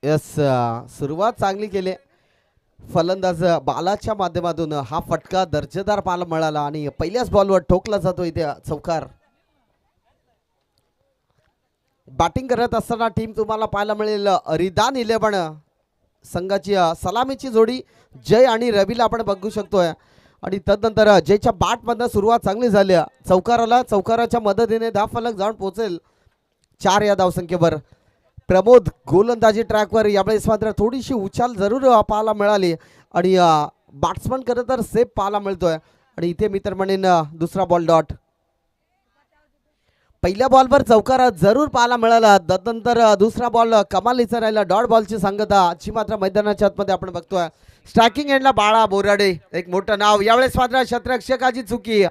Yes, सुरुवात चांगली केली. फलंदाज बालाच्या माध्यमातून हा फटका दर्जेदार पाहायला मिळाला आणि पहिल्याच बॉलवर ठोकला जातो इथे चौकार. बॅटिंग करत असताना टीम तुम्हाला पाहायला मिळेल रिदान 11 संघाची सलामीची जोडी जय आणि रवीला आपण बघू शकतोय. आणि तदनंतर जयच्या बॅटमधनं सुरुवात चांगली झाली. चौकाराला चौकाराच्या मदतीने धावफलक जाऊन पोहोचेल 4 या धावसंख्येवर. प्रमोद गोलंदाजी ट्रॅकवर यावेळेस मात्र थोडीशी उछाल जरूर पाहायला मिळाली आणि बॅट्समन खरं तर सेफ पाहायला मिळतोय. आणि इथे मी तर म्हणेन दुसरा बॉल डॉट. पहिल्या बॉलवर चौकार जरूर पाहायला मिळाला. त्यानंतर दुसरा बॉल कमालीचा राहिला. डॉट बॉलची सांगता आजची मात्र मैदानाच्या आतमध्ये आपण बघतोय. स्ट्रायकिंग एंडला बाळा बोराडे एक मोठं नाव. यावेळेस मात्र क्षेत्ररक्षकाची चुकी.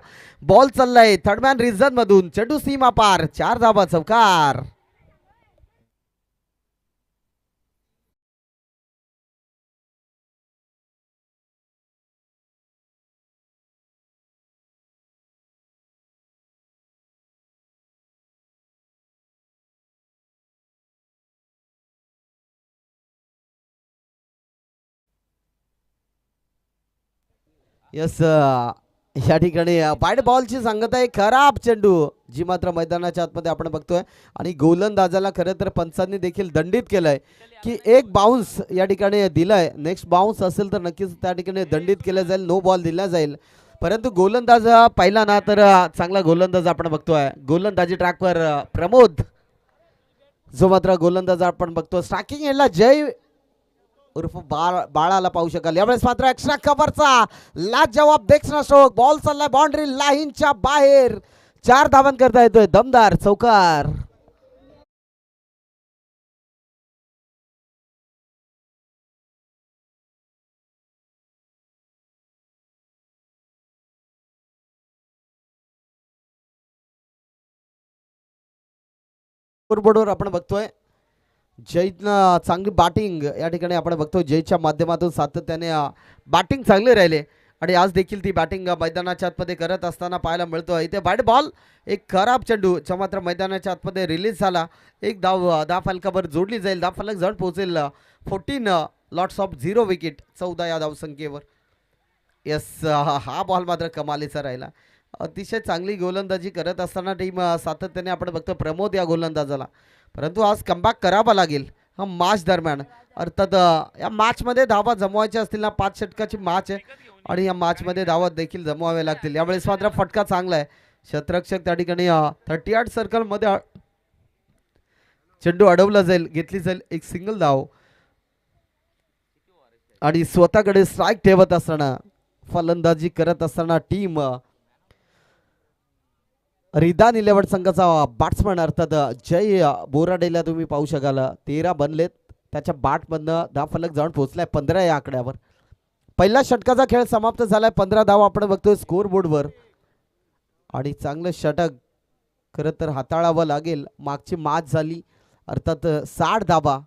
बॉल चाललाय थर्डमॅन रिझन मधून. चेंडू सीमा पार. 4 धावा चौकार. यस, या ठिकाणी वाईड बॉलची सांगत आहे. खराब चेंडू जी मात्र मैदानाच्या आतमध्ये आपण बघतोय. आणि गोलंदाजाला खरं तर पंचांनी देखील दंडित केलंय की एक बाउन्स या ठिकाणी दिलाय. नेक्स्ट बाउन्स असेल तर नक्कीच त्या ठिकाणी दंडित केलं जाईल. नो बॉल दिला जाईल. परंतु गोलंदाज पहिला ना तर चांगला गोलंदाज आपण बघतोय. गोलंदाजी ट्रॅकवर प्रमोद जो मात्र गोलंदाज आपण बघतो. स्ट्रायकिंग एंडला जय उर्फ बाळाला पाहू शकाल. यावेळेस मात्र एक्स्ट्रा कव्हरचा लाज जवाब देखना स्ट्रोक. बॉल चाललाय बाउंड्री लाईनच्या बाहेर. 4 धावन करता येतोय. दमदार चौकार. बोर्डवर आपण बघतोय जयनं चांगली बॅटिंग या ठिकाणी आपण बघतो. जयच्या माध्यमातून सातत्याने बॅटिंग चांगली राहिले आणि आज देखील ती बॅटिंग मैदानाच्या आतमध्ये करत असताना पाहायला मिळतो. इथे बॅट बॉल एक खराब चेंडू जो मात्र मैदानाच्या आतमध्ये रिलीज झाला. एक धाव फलकावर जोडली जाईल. धाव फलक जाऊन पोहोचेल 14 लॉट्स ऑफ 0 विकेट 14 या धावसंख्येवर. यस, हा बॉल मात्र कमालीचा राहिला. अतिशय चांगली गोलंदाजी करत असताना टीम सातत्याने आपण बघतो प्रमोद या गोलंदाजाला. परंतु आज कमबॅक करावा लागेल हा मॅच दरम्यान. अर्थात या मॅचमध्ये धावा जमवायच्या असतील ना. 5 षटकाची मॅच आहे आणि या मॅचमध्ये धावा देखील जमवाव्या लागतील. यावेळेस मात्र फटका चांगला आहे. क्षेत्ररक्षक त्या ठिकाणी 38 सर्कलमध्ये चेंडू अडवला जाईल. घेतली जाईल एक सिंगल धाव. आणि स्वतःकडे स्ट्राईक ठेवत असताना फलंदाजी करत असताना टीम रिदान 11 संघाचा बॅट्समन अर्थात जय बोराडेला तुम्ही पाहू शकाल. 13 बनलेत. त्याच्या बॅटमधनं धावफलक जाऊन पोहोचलाय 15 या आकड्यावर. पहिल्या षटकाचा खेळ समाप्त झालाय. 15 धाव आपण बघतोय स्कोर बोर्डवर. आणि चांगलं षटक खरं तर हाताळावं लागेल. मागची मॅच झाली अर्थात 60 धावा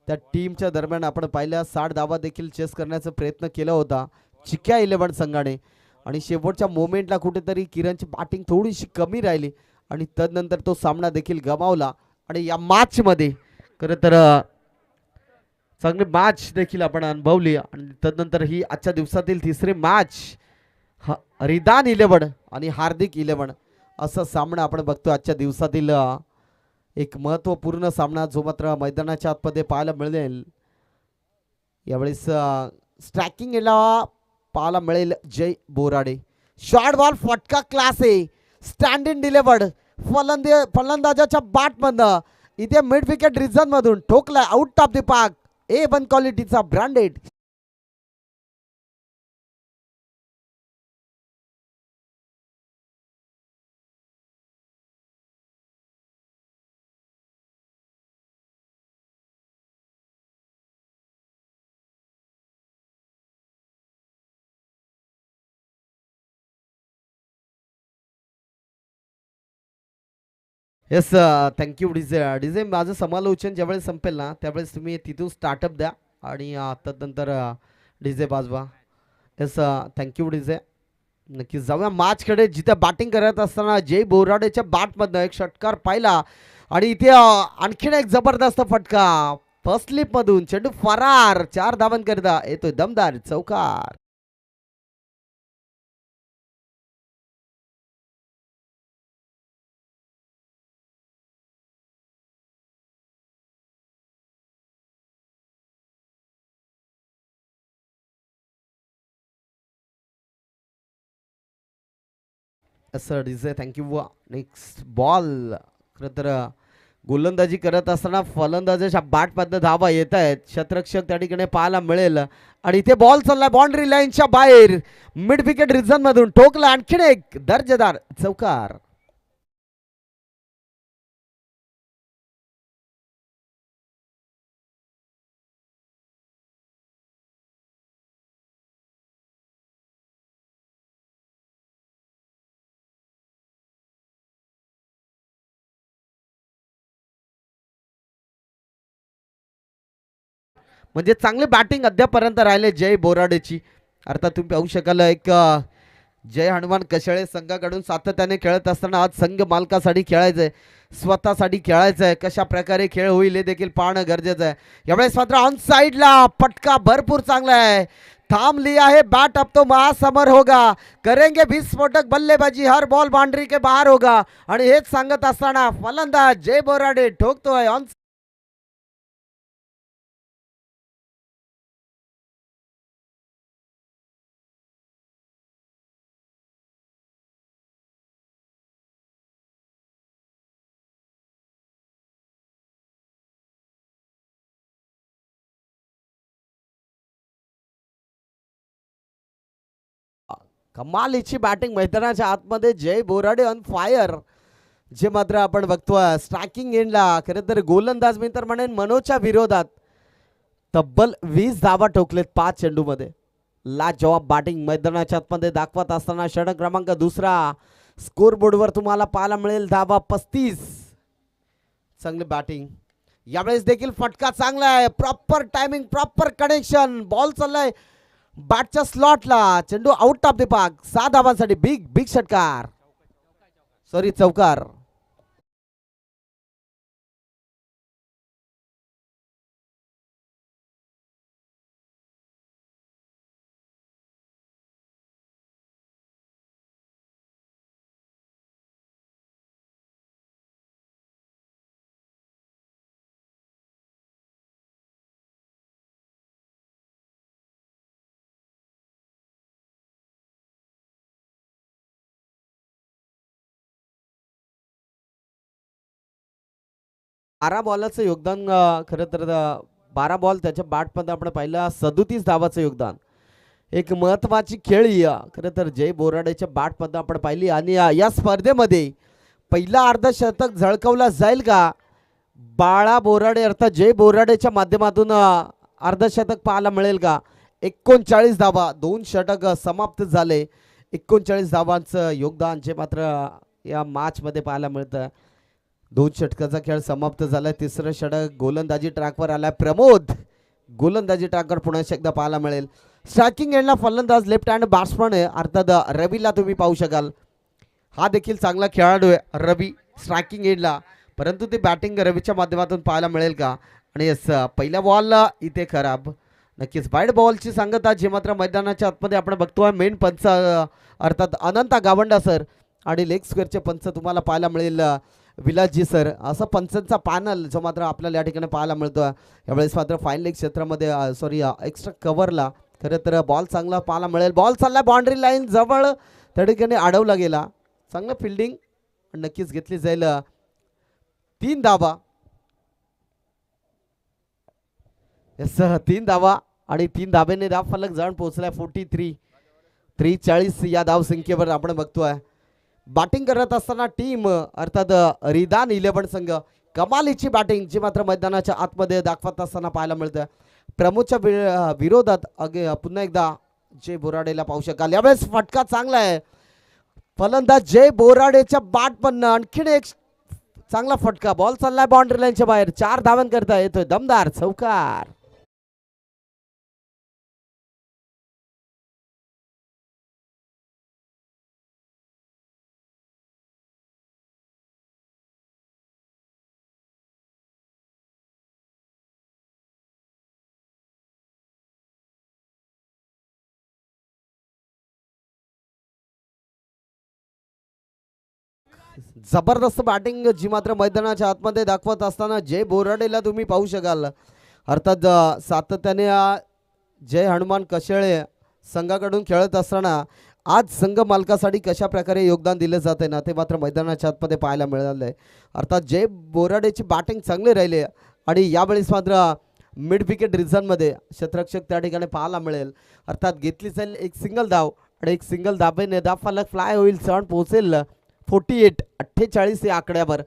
त्या टीमच्या दरम्यान आपण पाहिल्या. 60 धावा देखील चेस करण्याचा प्रयत्न केला होता चिक्या 11 संघाने. आणि शेवटच्या मोमेंटला कुठेतरी किरणची बॅटिंग थोडीशी कमी राहिली आणि तदनंतर तो सामना देखील गमावला. आणि या मॅचमध्ये खरं तर चांगली मॅच देखील आपण अनुभवली. आणि तदनंतर ही आजच्या दिवसातील तिसरी मॅच रिदान 11 आणि हार्दिक 11 असा सामना आपण बघतो. आजच्या दिवसातील एक महत्त्वपूर्ण सामना जो मात्र मैदानाच्या आतमध्ये पाहायला मिळेल. यावेळेस स्ट्रायकिंग याला पाहायला मिळेल जय बोराडे. शॉर्ट बॉल फटका क्लास आहे. स्टँड इन डिलिव्हर्ड फलंदाजाच्या बॅटमधनं इथे मिड विकेट रिझन मधून ठोकलाय. Out of the park. A1 क्वालिटीचा branded. Yes, thank you DJ. DJ माझं समालोचन ज्यावेळेस संपेल ना त्यावेळेस तुम्ही तिथून स्टार्टअप द्या आणि तदनंतर डीजे वाजवा. Yes, thank you DJ. नक्कीच जाऊया मॅचकडे जिथे बॅटिंग करत असताना जय बोराडेच्या बॅटमधनं एक षटकार पाहिला. आणि इथे आणखीन एक जबरदस्त फटका फर्स्ट स्लिप मधून चेंडू फरार 4 धावांकरिता येतोय दमदार चौकार. Sir DJ thank you. Next ball. खरं तर गोलंदाजी करत असताना फलंदाजाच्या बॅटमधनं धावा येत आहेत. शतरक्षक त्या ठिकाणी पाहायला मिळेल आणि इथे बॉल चाललाय बाउंड्री लाईनच्या बाहेर मिड विकेट रिझन मधून ठोकला आणखीन एक दर्जेदार चौकार. म्हणजे चांगली बॅटिंग अद्यापर्यंत राहिले जय बोराडेची. अर्थात तुम्ही पाहू शकाल एक जय हनुमान कशाळे संघाकडून सातत्याने खेळत असताना आज संघ मालकासाठी खेळायचंय, स्वतःसाठी खेळायचंय. कशा प्रकारे खेळ होईल हे देखील पाहणं गरजेचं आहे. यावेळेस मात्र ऑन साइडला पटका भरपूर चांगला आहे. थाम लिया है बैट अब तो महासमर होगा, करेंगे विस्फोटक बल्लेबाजी, हर बॉल बाउंड्री के बाहर होगा. आणि हेच सांगत असताना फलंदाज जय बोराडे ठोकतोय ऑन. कमालीची बॅटिंग मैदानाच्या आतमध्ये जय बोराडे ऑन फायर. जे मात्र आपण बघतोय स्ट्रायकिंग एंडला खरं तर गोलंदाज मी तर म्हणेन मनोजच्या विरोधात तब्बल 20 धावा ठोकलेत 5 चेंडूमध्ये. लाजवाब बॅटिंग मैदानाच्या आतमध्ये दाखवत असताना षटक क्रमांक दुसरा स्कोर बोर्डवर तुम्हाला पाहायला मिळेल धावा 35. चांगली बॅटिंग. यावेळेस देखील फटका चांगला आहे. Proper timing proper connection. Ball चाललाय बॅटच्या स्लॉटला. चेंडू आउट ऑफ द पार्क. 6 धावांसाठी बिग बिग षटकार. सॉरी चौकार. बारा बॉलाचं योगदान खरं तर 12 बॉल त्याच्या बॅटमध्ये आपण पाहिलं 37 धावाचं योगदान. एक महत्वाची खेळी खरं तर जय बोराडेच्या बॅटमध्ये आपण पाहिली. आणि या स्पर्धेमध्ये पहिला अर्धशतक झळकवला जाईल का बाळा बोराडे अर्थात जय बोराडेच्या माध्यमातून अर्धशतक पाहायला मिळेल का. 39 धावा 2 षटक समाप्त झाले. 39 धावांचं योगदान जे मात्र या मॅच मध्ये पाहायला मिळतं. 2 षटकाचा खेळ समाप्त झालाय. तिसरं षटक गोलंदाजी ट्रॅकवर आलाय. प्रमोद गोलंदाजी ट्रॅकवर पुन्हा एकदा पाहायला मिळेल. स्ट्रायकिंग एंडला फलंदाज लेफ्ट हँड बॅट्समन आहे अर्थात रवीला तुम्ही पाहू शकाल. हा देखील चांगला खेळाडू आहे रवी स्ट्रायकिंग एंडला. परंतु ते बॅटिंग रवीच्या माध्यमातून पाहायला मिळेल का. आणि यस पहिल्या बॉल इथे खराब. नक्कीच वाईड बॉलची सांगता जे मात्र मैदानाच्या आतमध्ये आपण बघतोय मेन पंच अर्थात अनंता गावंडा सर आणि लेग स्क्वेअरचे पंच तुम्हाला पाहायला मिळेल विलासजी सर. असं पंचांचा पॅनल जो मात्र आपल्याला या ठिकाणी पाहायला मिळतो. यावेळेस मात्र फाईन लेग क्षेत्रामध्ये सॉरी एक्स्ट्रा कव्हरला खरं तर बॉल चांगला पाहायला मिळेल. बॉल चालला बाउंड्री लाईन जवळ त्या ठिकाणी अडवला गेला. चांगलं फिल्डिंग नक्कीच घेतली जाईल. 3 धावा. यस 3 धावा आणि 3 धाब्याने धाव फलक जाऊन पोहोचलाय 43 या धाव संख्येवर आपण बघतोय. बॅटिंग करत असताना टीम अर्थात रिदान 11 संघ कमालीची बॅटिंग जी मात्र मैदानाच्या आतमध्ये दाखवत असताना पाहायला मिळतं. प्रमोदच्या विरोधात पुन्हा एकदा जय बोराडेला पाहू शकाल. यावेळेस फटका चांगला आहे. फलंदाज जय बोराडेच्या बॅटमधनं आणखीन एक चांगला फटका. बॉल चाललाय बाउंड्री लाईनच्या बाहेर. 4 धावांकरता येतोय दमदार चौकार. जबरदस्त बॅटिंग जी मात्र मैदानाच्या आतमध्ये दाखवत असताना जय बोराडेला तुम्ही पाहू शकाल. अर्थात सातत्याने जय हनुमान कशेळे संघाकडून खेळत असताना आज संघ मालकासाठी कशा प्रकारे योगदान दिलं जाते ना ते मात्र मैदानाच्या आतमध्ये पाहायला मिळालं आहे. अर्थात जय बोराडेची बॅटिंग चांगली राहिली आणि यावेळेस मात्र मिड विकेट रिझनमध्ये क्षेत्ररक्षक त्या ठिकाणी पाहायला मिळेल. अर्थात घेतली जाईल एक सिंगल धाव आणि एक सिंगल धाबेने धाफलक फ्लाय होईल, सण पोहोचेल 48 या आकड्यावर.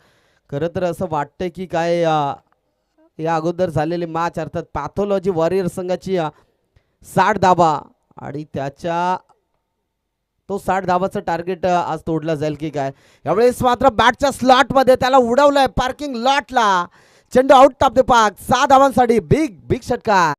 खरं तर असं वाटतं की काय या अगोदर झालेली मॅच अर्थात पॅथॉलॉजी वॉरियर संघाची 60 धाबा आणि त्याच्या तो 60 धाबाचं टार्गेट आज तोडला जाईल की काय. यावेळेस मात्र बॅटच्या स्लॉटमध्ये त्याला उडवलंय पार्किंग लॉटला. चेंडू आउट ऑफ द पार्क. 6 धावांसाठी बिग बिग षटकार.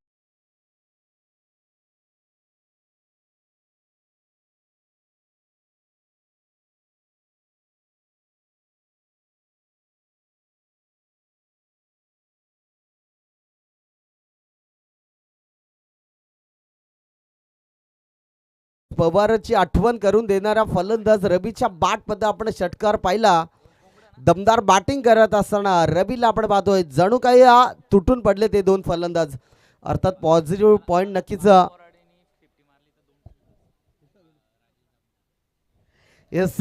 पवारची आठवण करून देणारा फलंदाज रवीच्या बॅटमध्ये आपण षटकार पाहिला. दमदार बॅटिंग करत असताना रवीला आपण पाहतोय जणू काही तुटून पडले ते दोन फलंदाज. अर्थात पॉझिटिव्ह पॉइंट नक्कीच येस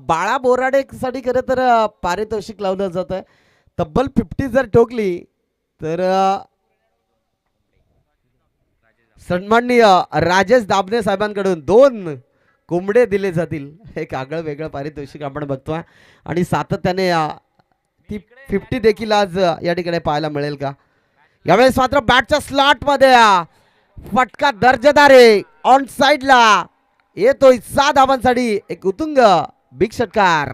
बाळा बोराडेसाठी खरं तर पारितोषिक लावलं जात आहे. तब्बल 50 जर ठोकली तर सन्माननीय राजेश दाभणे साहेबांकडून 2 कोंबडे दिले जातील. एक आगळं वेगळं पारितोषिक आपण बघतोय आणि सातत्याने ती 50 देखील आज या ठिकाणी पाहायला मिळेल का. यावेळेस मात्र बॅटच्या स्लॉट मध्ये फटका दर्जेदार आहे. ऑन साइडला येतोय 6 धावांसाठी एक उतुंग बिग षटकार.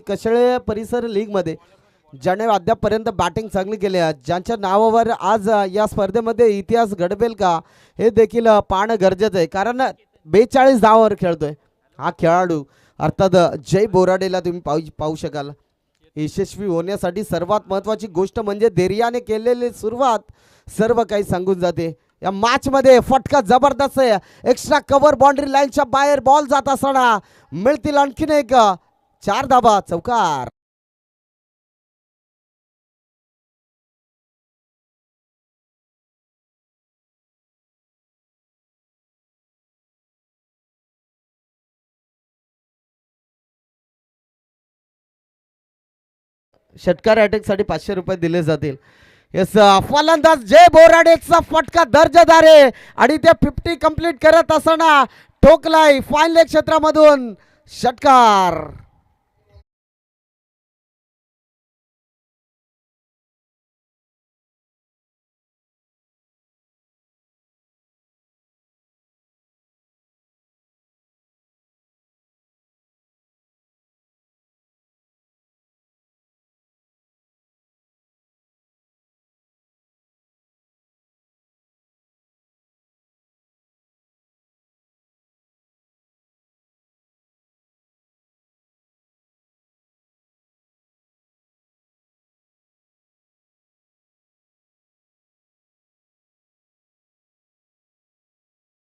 कशेळे परिसर लीग मध्ये ज्याने अद्यापपर्यंत बॅटिंग चांगली केली आहे, ज्यांच्या नावावर आज या स्पर्धेमध्ये इतिहास घडवेल का हे देखील पाहणं गरजेचं आहे. कारण 42 धावावर खेळतोय हा खेळाडू. अर्थात जय बोराडेला तुम्ही पाहू शकाल. यशस्वी होण्यासाठी सर्वात महत्वाची गोष्ट म्हणजे धैर्याने केलेली सुरुवात सर्व काही सांगून जाते. या मॅच मध्ये फटका जबरदस्त आहे. एक्स्ट्रा कव्हर बाउंड्री लाईनच्या बाहेर बॉल जात असताना मिळतील आणखीन एक 4 धाबा. चौकार. षटकार अटॅक साठी 500 रुपये दिले जातील. येस फलंदाज जय बोराडेचा फटका दर्जेदार आहे आणि ते 50 कंप्लीट करत असताना ठोकलाय फाईन लेग क्षेत्रामधून षटकार.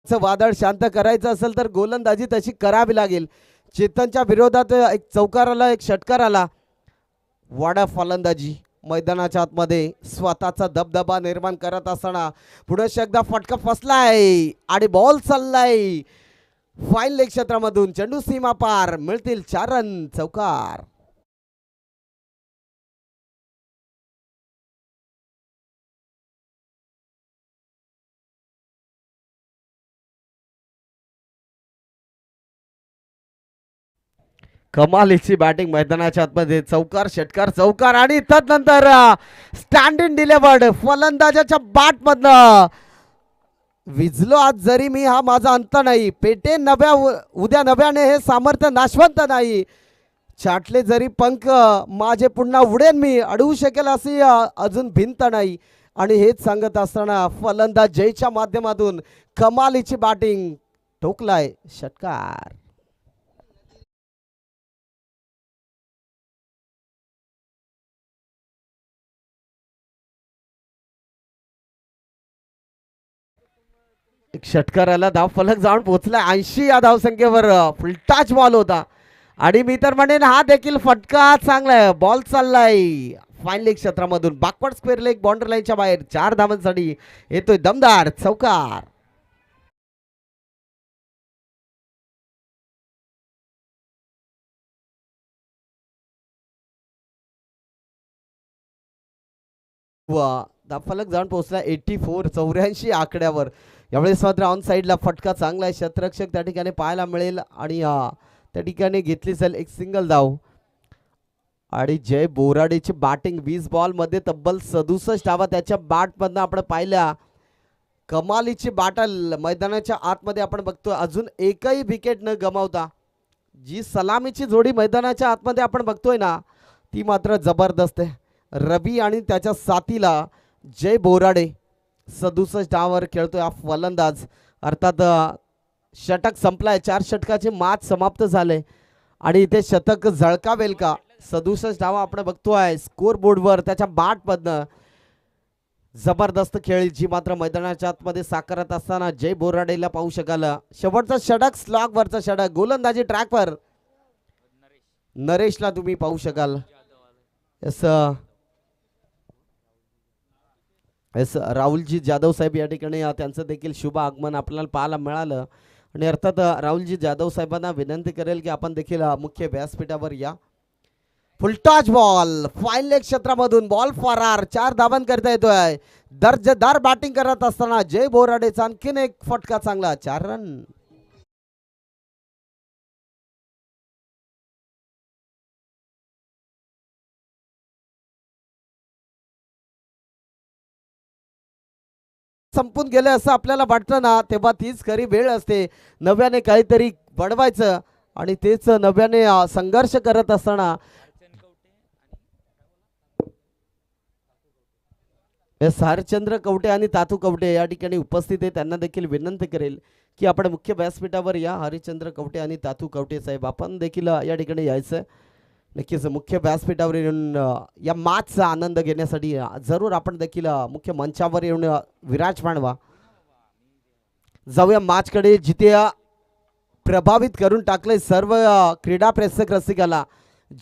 वादळ शांत करायचं असेल तर गोलंदाजी तशी करावी लागेल. चेतनच्या विरोधात एक चौकार आला, एक षटकार आला. वाडा फलंदाजी मैदानाच्या आतमध्ये स्वतःचा दबदबा निर्माण करत असताना पुढे एकदा फटका फसलाय आणि बॉल चाललाय फाईन लेग क्षेत्रामधून, चेंडू सीमा पार, मिळतील 4 रन, चौकार. कमालीची बॅटिंग मैदानाच्या आतमध्ये, चौकार षटकार चौकार आणि तदनंतर स्टँड इन डिलिव्हर्ड फलंदाजाच्या बॅट मधनं. विजलो आज जरी मी, हा माझा अंत नाही, पेटे नव्या उद्या नव्याने हे सामर्थ्य नाशवंत नाही, छाटले जरी पंख माझे पुन्हा उडेन मी, अडवू शकेल अशी अजून भिंत नाही. आणि हेच सांगत असताना फलंदाज जयच्या माध्यमातून कमालीची बॅटिंग, ठोकलाय षटकार. एक षटकाराला धाव फलक जाऊन पोहोचला 80 या धावसंख्येवर. फुलटाच बॉल होता आणि मी तर म्हणेन हा देखील फटका चांगला आहे. बॉल चाललाय फाईन लेग क्षेत्रामधून, बॅकवर्ड स्क्वेअर लेग बाउंड्री लाईनच्या बाहेर, 4 धावांसाठी येतोय दमदार चौकार. फलक जाऊन पोहोचला 84 84 आकड्यावर. यावेळेस मात्र ऑन साईडला फटका चांगला आहे, क्षेत्ररक्षक त्या ठिकाणी पाहायला मिळेल आणि त्या ठिकाणी घेतली जाईल एक सिंगल धाव. आणि जय बोराडेची बॅटिंग 20 बॉलमध्ये तब्बल 67 धावा त्याच्या बॅटमधनं आपण पाहिल्या. कमालीची बॅटल मैदानाच्या आतमध्ये आपण बघतोय, अजून एकही विकेट न गमावता जी सलामीची जोडी मैदानाच्या आतमध्ये आपण बघतोय ना, ती मात्र जबरदस्त आहे. रवी आणि त्याच्या साथीला जय बोराडे 67 धावांवर खेळतोय हा फलंदाज. अर्थात षटक संपलाय, 4 षटकाचे मॅच समाप्त झाले आणि इथे शतक झळकावेल का. 67 धावा आपण बघतोय स्कोर बोर्डवर त्याच्या बॅटमधनं. जबरदस्त खेळी जी मात्र मैदानाच्या आतमध्ये साकारत असताना जय बोराडेला पाहू शकाल. शेवटचा षटक स्लॉग वरचा षटक, गोलंदाजी ट्रॅकवर नरेशला तुम्ही पाहू शकाल. एस राहुलजी जाधव साहेब या ठिकाणी त्यांचं देखील शुभ आगमन आपल्याला पाहायला मिळालं. आणि अर्थात राहुलजी जाधव साहेबांना विनंती करेल की आपण देखील मुख्य व्यासपीठावर या. फुलटॉच बॉल फाईन लेग क्षेत्रामधून, बॉल फरार, 4 धावन करता येतोय. दर्जेदार बॅटिंग करत असताना जय बोराडेचा आणखीन एक फटका चांगला, 4 रन. संपून गेले असं आपल्याला वाटतं ना, तेव्हा तीच खरी वेळ असते नव्याने काहीतरी बनवायचं. आणि तेच नव्याने संघर्ष करत असताना हरचंद्र कवटे आणि तातू कवटे या ठिकाणी उपस्थित आहे. त्यांना देखील विनंती करेल की आपण मुख्य व्यासपीठावर या. हरिचंद्र कवटे आणि तातू कवटे साहेब आपण देखील या ठिकाणी यायचं. नक्कीच मुख्य व्यासपीठावर येऊन या मॅचचा आनंद घेण्यासाठी जरूर आपण देखील मुख्य मंचावर येऊन विराजमान व्हा. जाऊया मॅचकडे, जिथे प्रभावित करून टाकले सर्व क्रीडा प्रेक्षक रसिकाला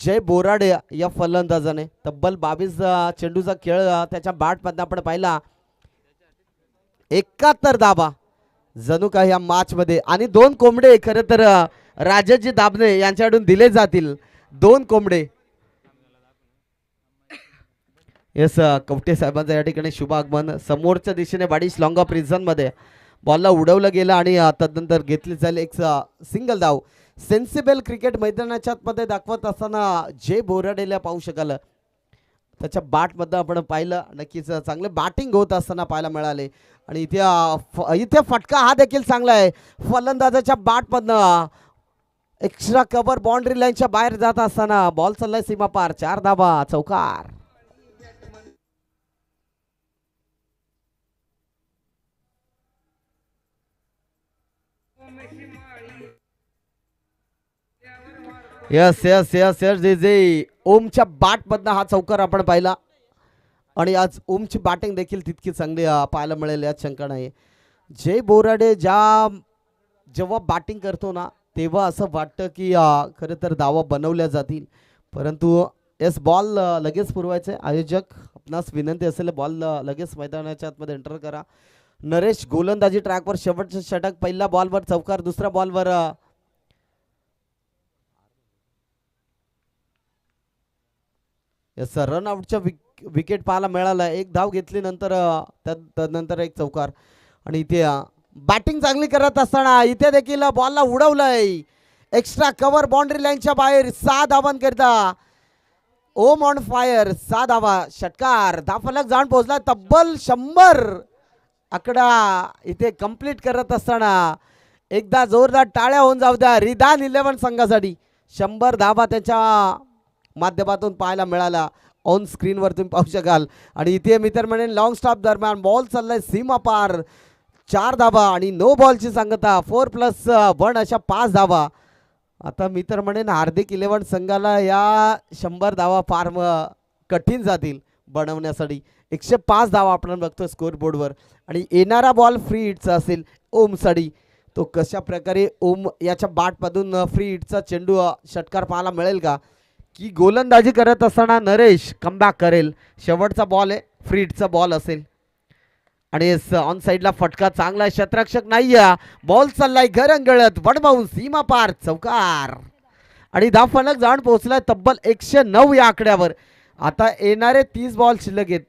जय बोराडे या फलंदाजाने. तब्बल 22 चेंडूचा खेळ त्याच्या बॅटमधनं आपण पाहिला. 71 धावा जणू काही या मॅच मध्ये. आणि 2 कोंबडे खरं तर राजाजी दाबणे यांच्याकडून दिले जातील, 2 कोंबडे. येस कवटे साहेबांचं या ठिकाणी शुभ आगमन. समोरच्या दिशेने बाडीस लॉंग ऑफ रिझन मध्ये बॉलला उडवलं गेलं आणि तदनंतर घेतली जाईल एक सिंगल धाव. सेन्सिबल क्रिकेट मैदानाच्या आतमध्ये दाखवत असताना जय बोराडेला पाहू शकाल. त्याच्या बॅटमधनं आपण पाहिलं, नक्कीच चांगले बॅटिंग होत असताना पाहायला मिळाले. आणि इथे फटका हा देखील चांगला आहे फलंदाजाच्या बॅटमधनं. एक्स्ट्रा कव्हर बाउंड्री लाईनच्या बाहेर जात असताना बॉल चाललाय सीमा पार, 4 धावा, चौकार. यस यस यस यस जे जे ओमच्या बॅटमधनं हा चौकार आपण पाहिला. आणि आज ओमची बॅटिंग देखील तितकी चांगली पाहायला मिळेल यात शंका नाही. जय बोराडे जेव्हा बॅटिंग करतो ना, तेव्हा असं वाटतं की खरं तर धावा बनवल्या जातील, परंतु येस बॉल लगेच पुरवायचे आयोजक आपणास विनंती असेल बॉल लगेच मैदानाच्या आतमध्ये एंटर करा. नरेश गोलंदाजी ट्रॅकवर शेवटचं षटक. पहिल्या बॉलवर चौकार, दुसऱ्या बॉलवर येस रन आउटच्या विकेट पाहायला मिळाला. एक धाव घेतली नंतर त्यानंतर एक चौकार. आणि इथे बॅटिंग चांगली करत असताना इथे देखील बॉलला उडवलंय एक्स्ट्रा कव्हर बाउंड्री लाईनच्या बाहेर. 6 धावांकरिता ओम ऑन फायर. 6 धावा, षटकार. धावफलक जाऊन पोहोचला. तब्बल 100 आकडा इथे कंप्लीट करत असताना एकदा जोरदार टाळ्या होऊन जाऊ द्या रिधान 11 संघासाठी. 100 धावा त्यांच्या माध्यमातून पाहायला मिळाला. ऑन स्क्रीनवर तुम्ही पाहू शकाल. आणि इथे मित्र म्हणेन लॉंग स्टॉप दरम्यान बॉल चाललाय सीमा पार. 4 धावा आणि नो बॉलची सांगता. 4+1 अशा 5 धावा. आता मी तर म्हणेन हार्दिक 11 संघाला या 100 धावा फार कठीण जातील बनवण्यासाठी. 105 धावा आपण बघतो स्कोर बोर्डवर. आणि येणारा बॉल फ्री हिटचा असेल ओमसाठी. तो कशा प्रकारे ओम याच्या बॅटमधून फ्री हिटचा चेंडू षटकार पाहायला मिळेल का, की गोलंदाजी करत असताना नरेश कमबॅक करेल. शेवटचा बॉल आहे, फ्री हिटचा बॉल असेल. आणि ऑन साईडला फटका चांगला. क्षेत्ररक्षक नाही. बॉल चाललाय घरंगळत वडबाऊन सीमा पार. चौकार. आणि धावफलक जाऊन पोहोचलाय तब्बल 109 या आकड्यावर. आता येणारे 30 बॉल शिल्लक आहेत.